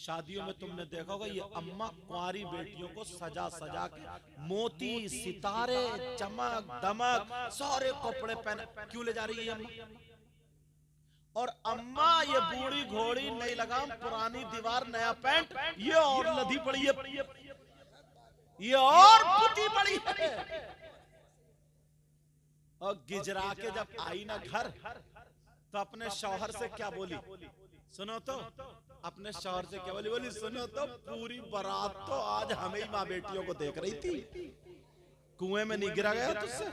शादियों में तुमने देखा होगा ये अम्मा कुंवारी बेटियों को सजा सजा के मोती सितारे चमक दमक सारे कपड़े पहने क्यों ले जा रही है ये अम्मा? और अम्मा ये बूढ़ी घोड़ी नई लगाम पुरानी दीवार नया पैंट ये और लदी पड़ी है, ये और पुती पड़ी है। और गिजरा के जब आई ना घर तो अपने शौहर से क्या बोली सुनो तो, अपने शौहर से क्या बोली? बोली सुनो तो पूरी बारात तो आज हमें ही माँ बेटियों को देख रही थी, कुएं में नहीं गिरा गया तुझसे?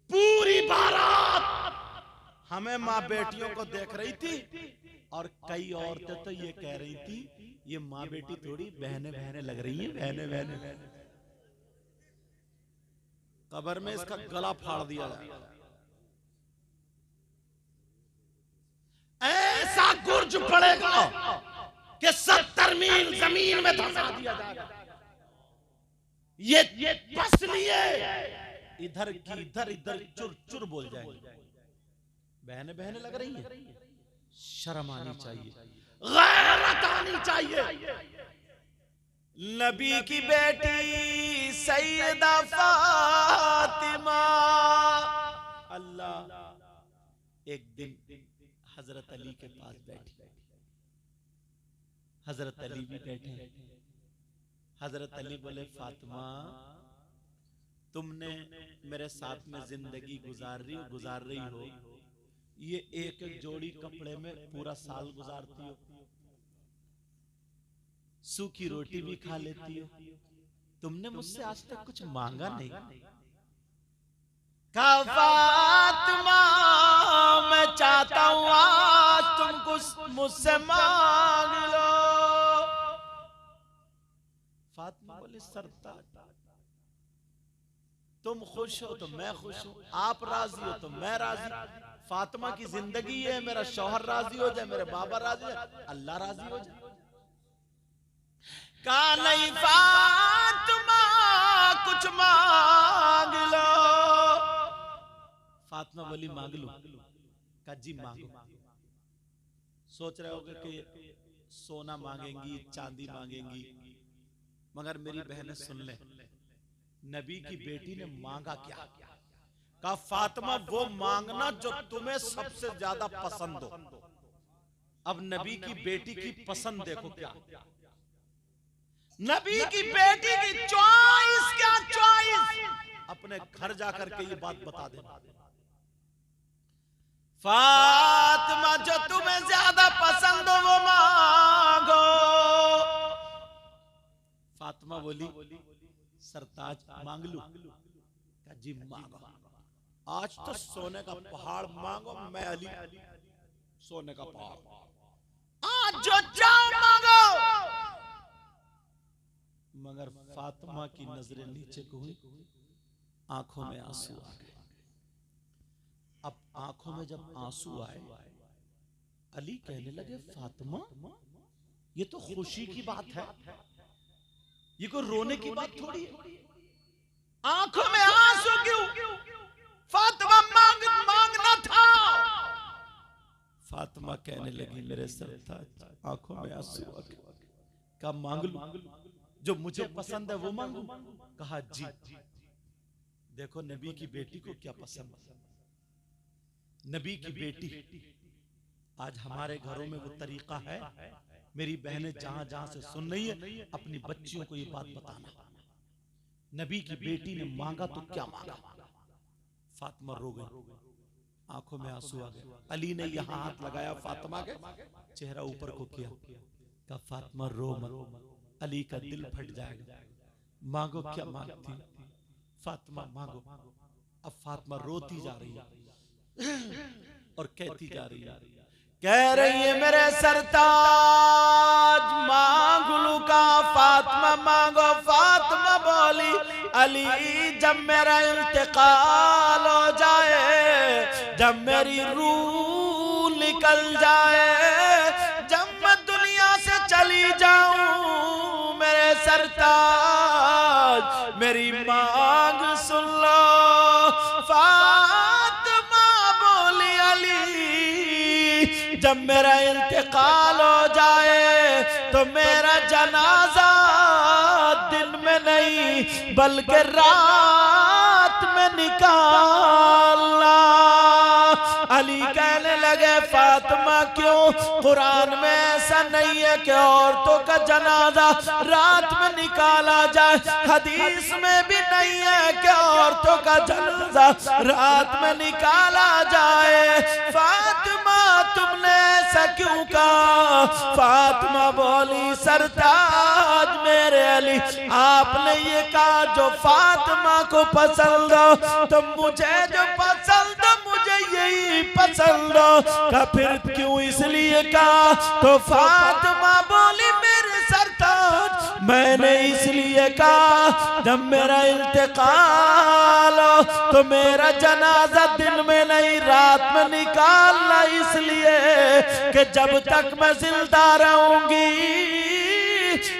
पूरी बारात हमें माँ बेटियों को देख रही थी। और कई औरतें तो ये कह रही थी ये माँ बेटी थोड़ी बहने बहने लग रही है, बहने बहने। कब्र में इसका गला फाड़ दिया जाए, ऐसा गुर्ज पड़ेगा कि 70 मील जमीन में धंसा दिया जाएगा। ये बस लिए इधर की इधर इधर चुर चुर बोल जाएंगे, बहने बहने लग रही है। शर्म आनी चाहिए, गैरत आनी चाहिए। नबी की बेटी सैयदा फातिमा, अल्लाह एक दिन हजरत अली के पास बैठी, हजरत अली भी बैठे। हजरत अली बोले फातिमा तुमने मेरे साथ में जिंदगी गुजार रही हो, ये एक एक जोड़ी कपड़े में पूरा साल गुजारती हो, सूखी रोटी भी खा लेती हो, तुमने मुझसे आज तक कुछ मांगा नहीं। फातिमा मैं चाहता हूं आज तुम कुछ मुझसे मांग लो। फातिमा बोली सरताज तुम खुश हो तो मैं खुश हूं, आप राजी हो तो मैं राजी। फातिमा की जिंदगी है, मेरा शौहर राजी हो जाए, मेरे बाबा राजी हो जाए, अल्लाह राजी हो जाए। का नहीं फातिमा कुछ मांग लो। फातिमा बोली मांग लो। का जी मांगो। सोच रहे होगे कि सोना मांगेंगी, चांदी मांगेंगी, मगर मेरी बहनें सुन ले, नबी की बेटी ने मांगा क्या? का फातिमा वो मांगना जो तुम्हें सबसे ज्यादा पसंद हो। अब नबी की बेटी की पसंद देखो क्या, नबी की बेटी की चॉइस क्या चॉइस, अपने घर जाकर के ये बात बता देना। फातिमा जो तुम्हें ज्यादा पसंद हो वो मांगो। फातिमा बोली सरताज मांग लूं? का जी मांगो, आज तो सोने का पहाड़ मांगो, मैं अली सोने का पहाड़, आज जो चाहो मांगो। मगर फातिमा की नजरें नीचे को हुई, आंखों में आंसू आ गए। अब आंखों में जब आंसू आए, अली कहने लगे फातिमा ये तो खुशी की बात है, ये कोई रोने की बात थोड़ी है। आंखों में आंसू क्यों? फातिमा मांगना था। फातिमा कहने लगी मेरे सरताज आंखों में आंसू आ गए। का मांग लूं? जो मुझे पसंद है वो मांगू? कहा जी। देखो नबी की बेटी को क्या पसंद है। नबी की बेटी, आज हमारे घरों में वो तरीका है, मेरी बहनें जहां जहां से सुन रही है अपनी बच्चियों को ये बात बताना, नबी की बेटी ने मांगा तो क्या मांगा। फातिमा रो गई, आंखों में आंसू आ गए। अली ने यहां हाथ लगाया फातिमा के, चेहरा ऊपर को किया, कहा फातिमा रो मत, अली का दिल फट जाएगा, मांगो क्या मांगती। फातिमा मांगो। अब फातिमा रोती जा रही है और कहती जा रही है, कह रही है मेरे सरताज मांग लूं का? फातिमा मांगो। फातिमा बोली अली जब मेरा इंतकाल हो जाए, जब मेरी रूह निकल जाए, जब मैं दुनिया से चली जाऊं, मेरे सरताज मेरी मांग सुन लो। फातिमा बोली अली जब जब मेरा इंतकाल हो जाए तो मेरा जनाजा दिन में नहीं बल्कि रात में निकालना। अली कहने लगे फातिमा क्यों? कुरान में ऐसा नहीं है कि औरतों का जनाजा रात में निकाला जाए, हदीस में भी नहीं है कि औरतों का जनाजा रात में निकाला जाए। फातिमा तुमने ऐसा क्यों कहा? फातिमा बोली सरताज मेरे अली, आपने ये कहा जो फातिमा को पसंद हो तो मुझे जो पसंद हो मुझे यही पसंद हो का, फिर क्यों इसलिए कहा? तो फातिमा बोली मेरे सरताज मैंने इसलिए कहा जब मेरा इंतकाल हो तो मेरा जनाजा दिन में नहीं रात में निकालना, इसलिए कि जब तक मैं जिंदा रहूंगी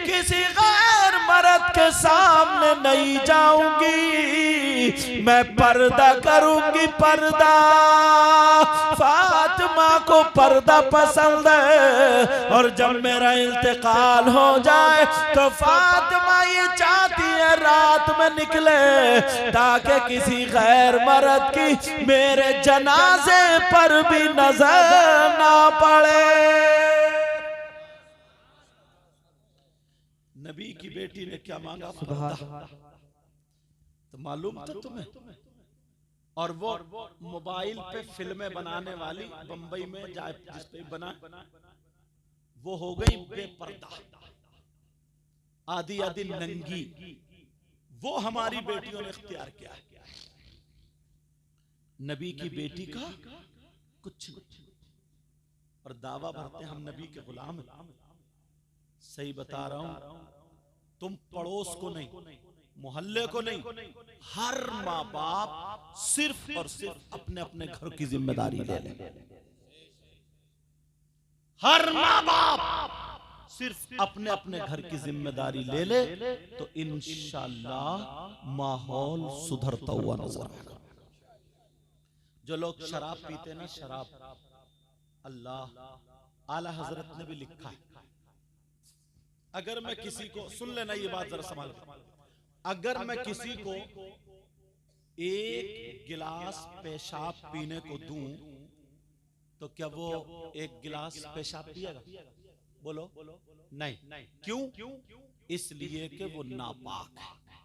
किसी गैर मर्द के सामने नहीं जाऊंगी, मैं पर्दा करूंगी पर्दा। फातिमा को पर्दा पसंद है और जब मेरा इंतकाल हो जाए तो फातिमा ये चाहती है रात में निकले ताकि किसी गैर मर्द की मेरे जनाजे पर भी नजर ना पड़े। नबी की बेटी ने क्या मांगा? तो मालूम था तुम्हें? और वो मोबाइल पे फिल्में बनाने वाली बंबई में जिस पे बना वो हो गई बेपर्दा, आधी आधी नंगी। वो हमारी बेटियों ने इख्तियार किया। नबी की बेटी का कुछ और दावा भरते हम नबी के गुलाम हैं। सही बता रहा हूं, तुम पड़ोस को नहीं, मोहल्ले को नहीं, हर माँ बाप सिर्फ और सिर्फ अपने अपने घर की जिम्मेदारी ले ले। हर माँ बाप सिर्फ अपने अपने घर की जिम्मेदारी ले ले तो इंशाअल्लाह माहौल सुधरता हुआ नजर आएगा। जो लोग शराब पीते ना, शराब, अल्लाह आला हजरत ने भी लिखा है, अगर मैं किसी को, सुन लेना ये बात जरा संभाल, अगर मैं किसी को एक गिलास पेशाब पीने को दूं तो क्या वो एक गिलास पेशाब पिएगा? बोलो नहीं। क्यों? इसलिए कि वो नापाक है।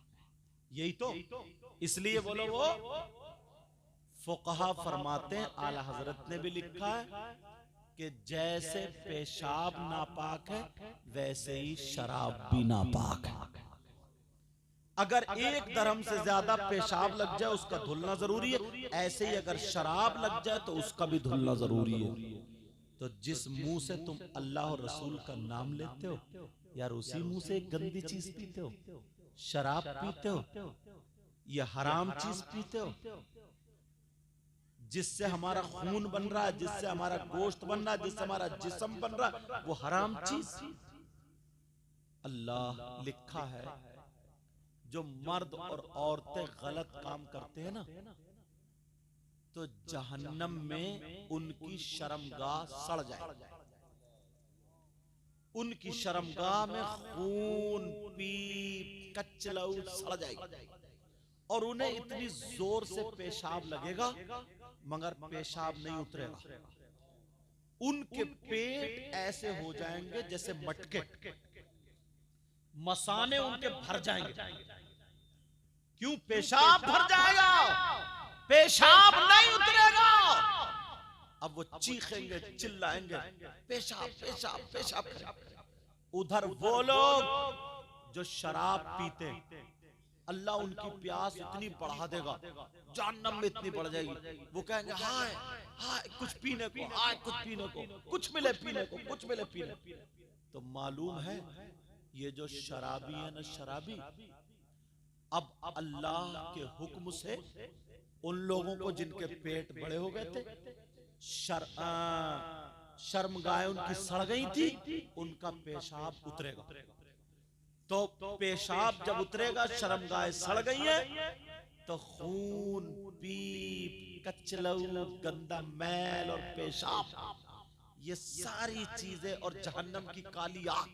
यही तो, इसलिए बोलो वो फुकहा फरमाते हैं, आला हजरत ने भी लिखा है कि जैसे पेशाब नापाक है वैसे ही शराब भी नापाक है। अगर एक दरहम से ज्यादा पेशाब लग जाए उसका धुलना जरूरी है, ऐसे ही अगर शराब लग जाए तो उसका भी धुलना जरूरी है। तो जिस मुंह से तुम अल्लाह और रसूल का नाम लेते हो यार, उसी मुंह से एक गंदी चीज पीते हो, शराब पीते हो, ये हराम चीज पीते हो, जिससे हमारा खून बन रहा है, जिससे हमारा गोश्त बन रहा है, जिससे हमारा जिस्म बन रहा है, वो हराम चीज। अल्लाह लिखा है जो मर्द और औरतें गलत काम करते हैं ना, तो जहन्नम में उनकी शर्मगाह सड़ जाए, उनकी शर्मगाह में खून पीप कचलऊ सड़ जाएगी और उन्हें इतनी जोर से पेशाब लगेगा मगर पेशाब नहीं उतरेगा। उनके पेट ऐसे हो जाएंगे जैसे मटके, मसाने उनके भर जाएंगे। क्यों? पेशाब भर जाएगा, पेशाब नहीं उतरेगा। अब वो चीखेंगे, चिल्लाएंगे, पेशाब पेशाब पेशाब। उधर वो लोग जो शराब पीते, अल्लाह उनकी प्यास इतनी बढ़ा देगा, जहन्नम में इतनी बढ़ जाएगी, वो कहेंगे हाय हाय कुछ पीने को, हाय कुछ पीने को, कुछ मिले पीने को, कुछ मिले पीने। तो मालूम है ये जो शराबी है ना, शराबी, अब अल्लाह के हुक्म से उन लोगों को जिनके पेट बड़े हो गए थे, शर्मगाहें उनकी सड़ गई थी, उनका पेशाब उतरेगा। तो पेशाब जब उतरेगा, शर्मगाहें सड़ गई हैं, तो खून पीप कचलऊ गंदा मैल और पेशाब ये सारी चीजें और जहन्नम की काली आग,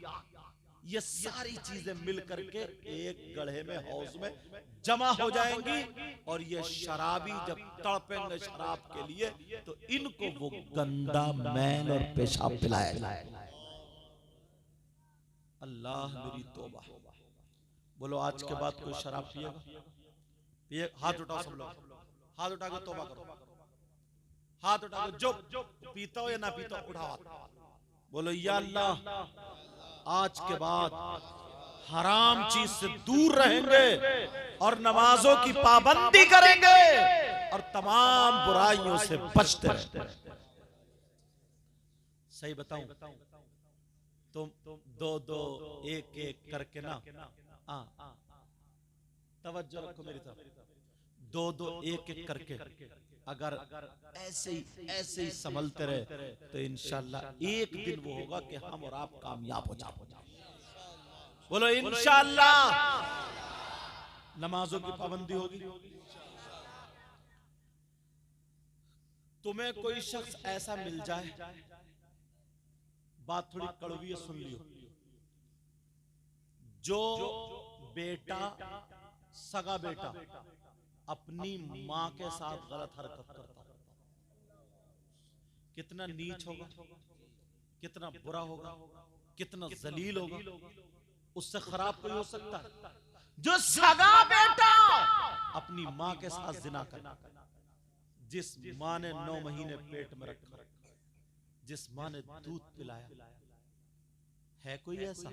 ये सारी चीजें मिल करके एक गड्ढे में, हौज में जमा हो जाएंगी। और ये शराबी जब तड़पेंगे शराब के लिए तो इनको वो गंदा मैल और पेशाब पिलाया जाएगा। अल्लाह मेरी तौबा। बोलो आज के बाद कोई शराब पिएगा? पिए? हाथ उठाओ सब लोग, हाथ उठा के तौबा करो, हाथ उठा के। जो पीता हो या ना पीता हो उठाओ हाथ। बोलो या अल्लाह, आज के बाद हराम चीज से दूर रहेंगे और नमाजों की पाबंदी करेंगे और तमाम बुराइयों से बचते रहेंगे। सही बताऊं? तुम दो दो एक एक करके ना, तवज्जो रखो मेरी तरफ, दो दो एक एक करके अगर ऐसे ही संभलते रहे तो इंशाअल्लाह एक दिन वो होगा कि हम और आप कामयाब हो जाओ। बोलो इंशाअल्लाह। नमाजों की पाबंदी होगी। तुम्हें कोई शख्स ऐसा मिल जाए, बात थोड़ी कड़वी है, सुन लियो, जो बेटा, सगा बेटा अपनी मां के साथ गलत हरकत करता हो, कितना नीच होगा, कितना बुरा होगा, कितना जलील होगा। उससे खराब कोई हो सकता है? जो सगा बेटा अपनी मां के साथ जिना करना, जिस मां ने 9 महीने पेट में रखा, जिस मां ने दूध पिलाया, है कोई ऐसा?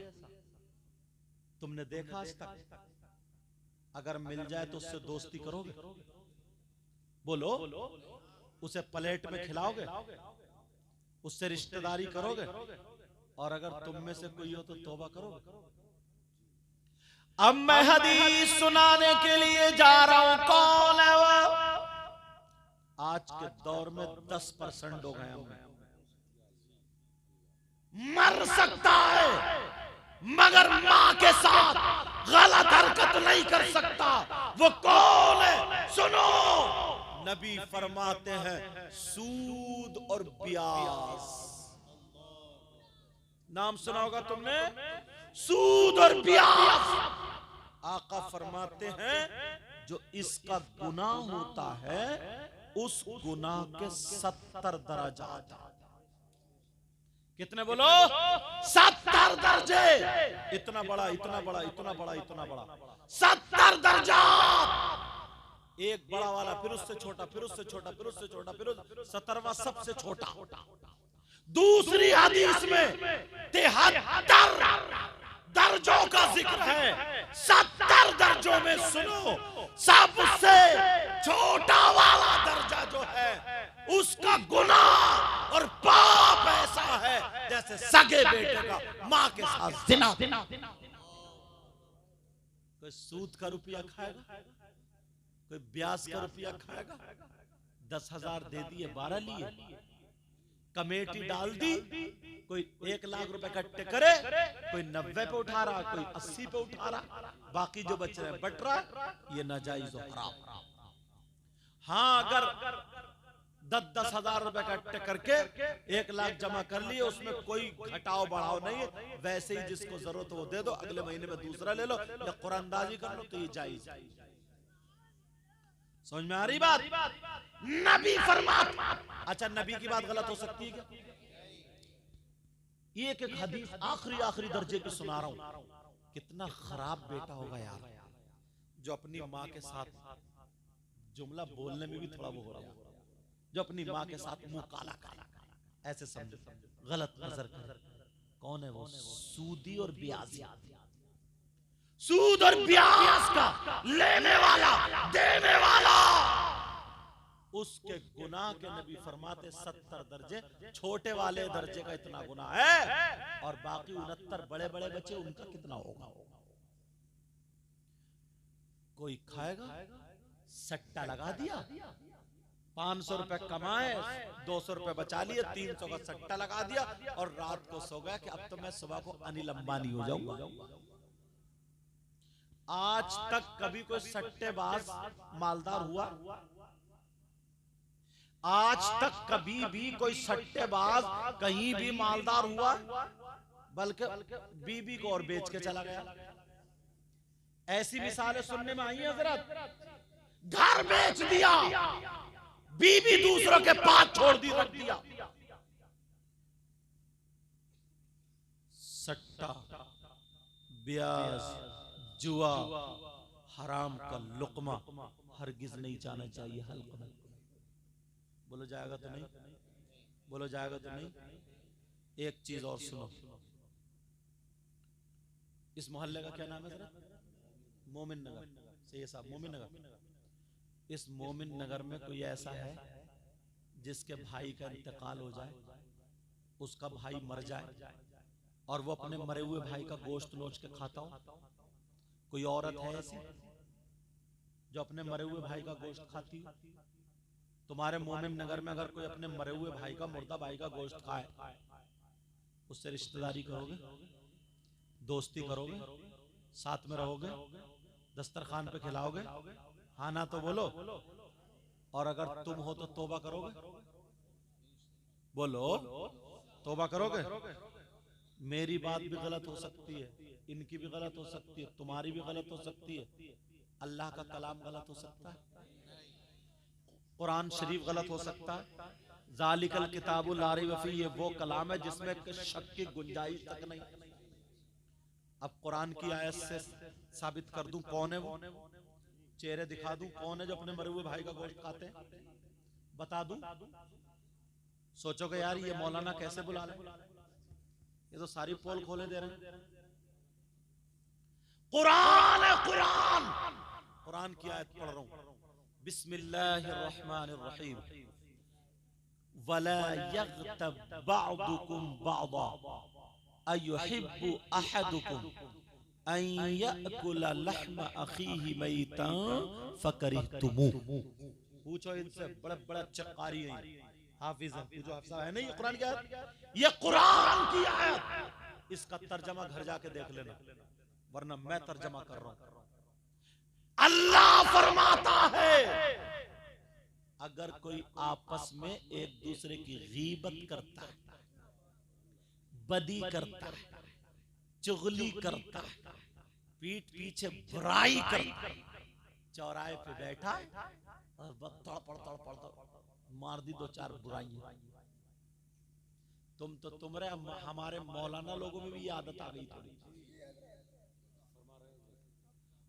तुमने देखा आज तक? अगर मिल जाए तो उससे दोस्ती करोगे? बोलो, उसे प्लेट में खिलाओगे? उससे रिश्तेदारी करोगे? और अगर तुम में से कोई हो तो तौबा करोगे? अब मैं हदीस सुनाने के लिए जा रहा हूं। कौन है वो? आज के दौर में 10% हो गए हम। मर सकता है मगर मां के साथ गलत हरकत नहीं कर सकता। वो कौन है? सुनो, नबी फरमाते हैं सूद और ब्याज। नाम सुना होगा तुमने, सूद और ब्याज। आका फरमाते हैं जो इसका गुनाह होता है उस गुनाह के 70 दर्जात। कितने बोलो? 70 दर्जे। इतना बड़ा, इतना बड़ा, इतना बड़ा, इतना बड़ा, 70 दर्जात। एक बड़ा वाला, फिर उससे छोटा, फिर उससे छोटा, फिर उससे छोटा, फिर 70वां सबसे छोटा। दूसरी हदीस में 73 दर्जों का जिक्र है। 70 दर्जों में सुनो, सबसे छोटा वाला दर्जा जो है उसका गुनाह और पाप ऐसा है जैसे सगे बेटे का मां के साथ जिना। कोई सूद का रुपया खाएगा? कोई ब्याज का रुपया खाएगा? 10,000 दे दिए, 12 लिए, कमेटी डाल दी, कोई 1 लाख रुपए इकट्ठे करे, कोई 90 पे उठा रहा, कोई 80 पे उठा रहा, बाकी जो बच रहे बट रहा। ये नाजायज और हराम। हाँ, अगर 10-10 हजार रुपए इकट्ठे करके 1 लाख जमा कर लिए, उसमें कोई घटाओ बढ़ाओ नहीं है, वैसे ही जिसको जरूरत वो दे दो, अगले महीने में दूसरा ले लो या कुरानदाजी कर लो, तो ये जायज। समझ में आ रही बात? नबी फरमाते। अच्छा, नबी की बात गलत हो सकती है क्या? ये एक हदीस आखिरी दर्जे की सुना रहा हूं। कितना खराब बेटा होगा यार, जो अपनी मां के साथ, जुमला बोलने में भी थोड़ा वो हो रहा है, जो अपनी मां के साथ मुंह काला काला ऐसे समझो, गलत नजर कर। कौन है वो? सूदी और ब्याजी। सूद और ब्याज का लेने वाला, देने वाला, उसके गुनाह के नबी फरमाते 70 दर्जे। छोटे वाले दर्जे का इतना गुनाह है और बाकी 69 बड़े बड़े बच्चे, उनका कितना होगा? कोई खाएगा, सट्टा लगा दिया, 500 रुपए कमाए, 200 रुपए बचा लिए, 300 का सट्टा लगा दिया और रात को सो गया कि अब तो मैं सुबह को अनिल अंबानी हो जाऊंगा। आज तक कभी कोई सट्टेबाज मालदार हुआ? आज तक कभी भी कोई सट्टेबाज कहीं भी मालदार हुआ, बल्कि बीबी को और बेच के चला गया। ऐसी मिसालें सुनने में आई हैं हजरत। घर बेच दिया, बीबी दूसरों के पास छोड़ दी, रख दिया। सट्टा, ब्याज, जुआ, हराम का लुकमा हरगिज नहीं जाना चाहिए हल्क में। बोलो जाएगा तो नहीं, बोलो जाएगा तो नहीं। एक चीज और सुनो, इस मोहल्ले का क्या नाम है जरा? मोमिन नगर। सही साहब, मोमिन नगर। इस मोमिन नगर में कोई ऐसा है जिसके भाई का इंतकाल हो जाए, उसका भाई मर जाए और वो अपने मरे हुए भाई का गोश्त नोच के खाता हो? कोई औरत है ऐसी जो अपने मरे हुए भाई का गोश्त खाती हो? तुम्हारे मोमिन नगर में अगर कोई अपने मरे हुए भाई का, मुर्दा भाई का गोश्त खाए, उससे रिश्तेदारी करोगे, दोस्ती करोगे, साथ में रहोगे, दस्तरखान पे खिलाओगे? हाँ ना तो बोलो। और अगर तुम हो तो तौबा करोगे? बोलो, तौबा करोगे? मेरी बात भी गलत हो सकती है, इनकी भी गलत हो सकती है, तुम्हारी भी गलत हो सकती है, अल्लाह का कलाम गलत हो सकता है, कुरान शरीफ गलत हो सकता है। ज़ालिकल किताबुल ला रैब फीह, ये वो कलाम है जिसमें शक की गुंजाइश तक नहीं। अब कुरान की आयत से साबित कर दूं कौन है वो, चेहरे दिखा दूं कौन है जो अपने मरे हुए भाई का गोश्त खाते हैं, बता दूं? सोचोगे यार ये मौलाना कैसे बुला ले, ये तो सारी पोल खोले दे रहे हैं। कुरान है, कुरान, कुरान की आयत पढ़ रहा हूं। बिस्मिल्लाहिर्रहमानिर्रहीम। वला यग़्तब बअदुकुम बअदा अयुहिब्बु अहदुकुम अन यअकुला लहम अखीहि मैतन फकरिहतुमूह। पूछो इनसे, बड़े बड़े चक्कारी हैं, हाफिज हैं, पूछो हाफिज है नहीं ये कुरान की आयत, ये कुरान की आयत। इसका तर्जमा घर जाके देख लेना, वरना मैं तर्जमा कर रहा हूं। अल्लाह फरमाता है अगर कोई आपस में एक दूसरे की गीबत करता है, बदी करता है, चुगली करता है, पीठ पीछे बुराई करता है, चौराहे पे बैठा और तड़पड़ मार दी दो चार बुराइयां, तुम तो तुम्हारे हमारे मौलाना लोगों में भी ये आदत आ गई थोड़ी।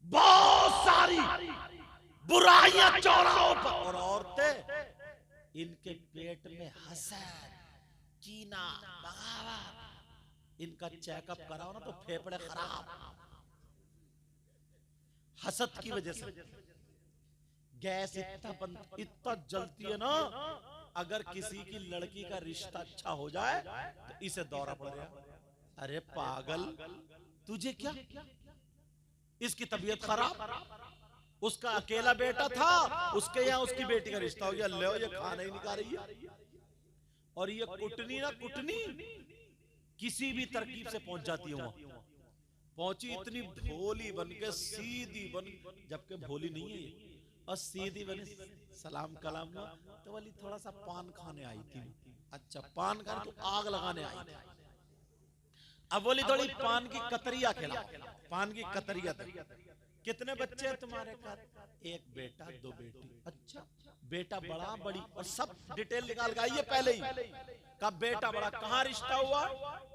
बहुत सारी बुराइयां चौराहों पर, और औरतें इनके पेट में हसद, कीना, बगावत, इनका चेकअप कराओ ना तो फेफड़े खराब, हसद की वजह से गैस इतना जलती है ना। अगर किसी की लड़की का रिश्ता अच्छा हो जाए तो इसे दौरा पड़ गया, अरे पागल तुझे क्या, इसकी तबीयत खराब, उसका अकेला बेटा था, उसके यहाँ उसकी बेटी का रिश्ता हो गया, ले ये खाना ही नहीं खा रही है। और ये कुटनी ना कुटनी किसी भी तरकीब से पहुंच जाती है वहां। पहुंची इतनी भोली बनके, सीधी बन, जबकि भोली नहीं है ये, और सीधी बनी, सलाम कलाम हुआ तो बोली थोड़ा सा पान खाने आई थी। अच्छा पान खाने तो आग लगाने आई थी। अब बोली थोड़ी पान की कतरिया खिला, पान की कतरिया दे। कितने बच्चे हैं तुम्हारे घर? एक बेटा दो बेटी। अच्छा बेटा बड़ा बड़ी, और सब डिटेल निकाल के आइए पहले ही। कहा बेटा बड़ा, कहाँ रिश्ता हुआ?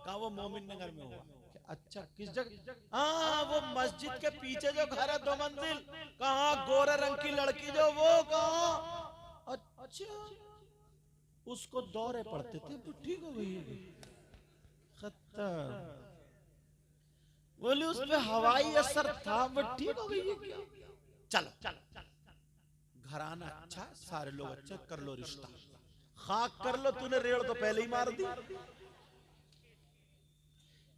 कहा वो मोमिन नगर में हुआ। अच्छा किस जगह? हाँ वो मस्जिद के पीछे जो घर है 2 मंजिल, कहाँ गोरे रंग की लड़की जो, वो कहाँ? अच्छा उसको दौरे पड़ते थे, वो ठीक हो गई। खत्म। बोले उस पे हवाई असर था, वो ठीक हो गई है क्या? चलो घराना अच्छा, सारे लोग अच्छे, कर लो रिश्ता, खाक कर लो। तूने रेड़ तो पहले ही मार दी।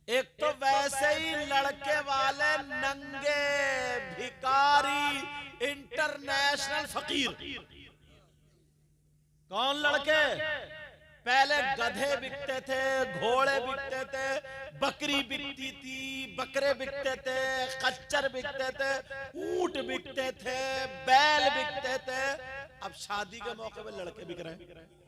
एक तो वैसे ही लड़के वाले नंगे भिखारी, इंटरनेशनल फकीर। कौन लड़के? पहले गधे बिकते थे, घोड़े बिकते थे, बकरी बिकती थी, बकरे बिकते थे, खच्चर बिकते थे, ऊंट बिकते थे, बैल बिकते थे, अब शादी के मौके पर लड़के बिक रहे हैं।